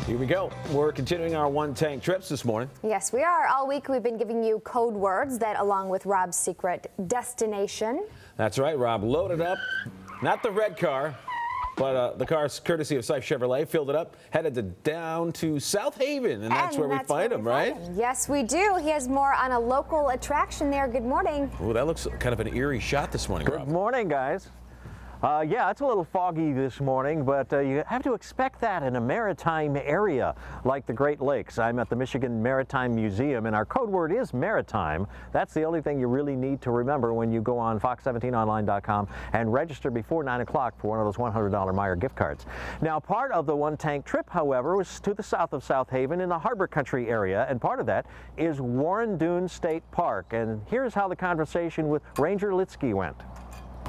Here we go. We're continuing our one-tank trips this morning. Yes, we are. All week we've been giving you code words that, along with Rob's secret destination. That's right. Rob loaded up, not the red car, but the car's courtesy of Syfe Chevrolet, filled it up, headed down to South Haven, and that's where we find him, right? Yes, we do. He has more on a local attraction there. Good morning. Oh, that looks kind of an eerie shot this morning, Rob. Good morning, guys. Yeah, it's a little foggy this morning, but you have to expect that in a maritime area like the Great Lakes. I'm at the Michigan Maritime Museum, and our code word is maritime. That's the only thing you really need to remember when you go on fox17online.com and register before 9 o'clock for one of those $100 Meijer gift cards. Now, part of the one-tank trip, however, was to the south of South Haven in the Harbor Country area, and part of that is Warren Dunes State Park. And here's how the conversation with Ranger Lieske went.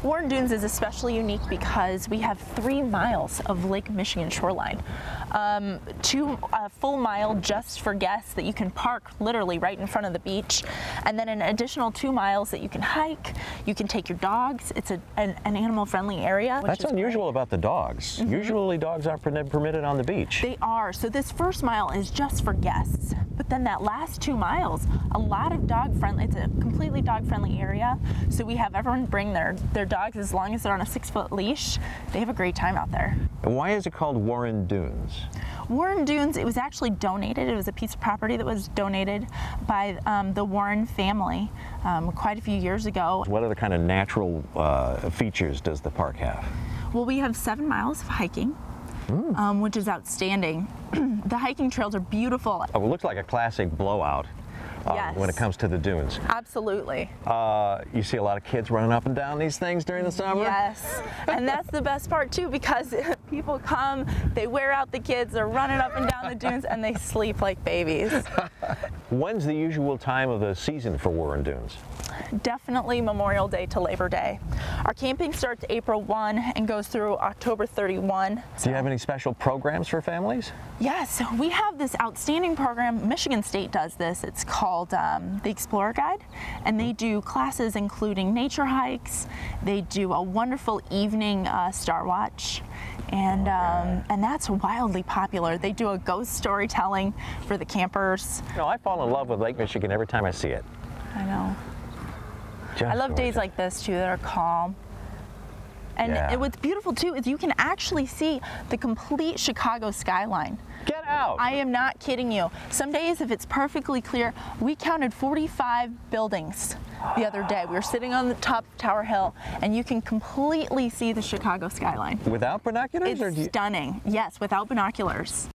Warren Dunes is especially unique because we have 3 miles of Lake Michigan shoreline. A full mile just for guests that you can park literally right in front of the beach, and then an additional 2 miles that you can hike. You can take your dogs. It's an animal-friendly area. That's unusual about the dogs. Mm-hmm. Usually dogs aren't permitted on the beach. They are. So this first mile is just for guests, but then that last 2 miles, a lot of dog-friendly. It's a completely dog-friendly area. So we have everyone bring their dogs as long as they're on a 6-foot leash. They have a great time out there. And why is it called Warren Dunes? Warren Dunes, it was actually donated. It was a piece of property that was donated by the Warren family quite a few years ago. What other kind of natural features does the park have? Well, we have 7 miles of hiking, which is outstanding. The hiking trails are beautiful. Oh, it looks like a classic blowout. Yes. When it comes to the dunes. Absolutely. You see a lot of kids running up and down these things during the summer? Yes, and that's the best part too, because people come, they wear out the kids, they're running up and down the dunes, and they sleep like babies. When's the usual time of the season for Warren Dunes? Definitely Memorial Day to Labor Day. Our camping starts April 1 and goes through October 31. Do you have any special programs for families? Yes, we have this outstanding program. Michigan State does this. It's called the Explorer Guide, and they do classes including nature hikes. They do a wonderful evening Star Watch, and that's wildly popular. They do a ghost storytelling for the campers. You know, I fall in love with Lake Michigan every time I see it. I know. Just I love days like this too that are calm. And what's beautiful too is you can actually see the complete Chicago skyline. Get out! I am not kidding you. Some days, if it's perfectly clear, we counted 45 buildings the other day. We were sitting on the top of Tower Hill, and you can completely see the Chicago skyline. Without binoculars? It's stunning. Yes, without binoculars.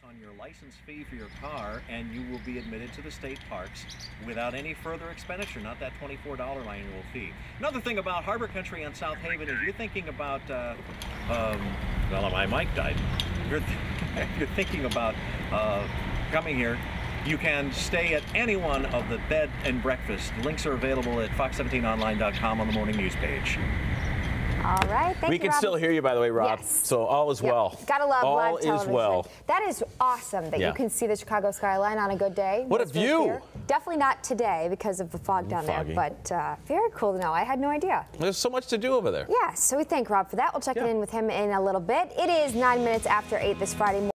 On your license fee for your car, and you will be admitted to the state parks without any further expenditure, not that $24 annual fee. Another thing about Harbor Country on South Haven is you're thinking about, well, my mic died. You're thinking about coming here. You can stay at any one of the bed and breakfast. Links are available at fox17online.com on the morning news page. All right, thank you, We can Rob. still hear you, by the way, Rob. Yes. So all is well. Gotta love all live television. Is well. That is awesome that you can see the Chicago skyline on a good day. What a view! Clear. Definitely not today because of the fog down there, but very cool to know. I had no idea. There's so much to do over there. Yeah, so we thank Rob for that. We'll check in with him in a little bit. It is 9 minutes after 8 this Friday morning.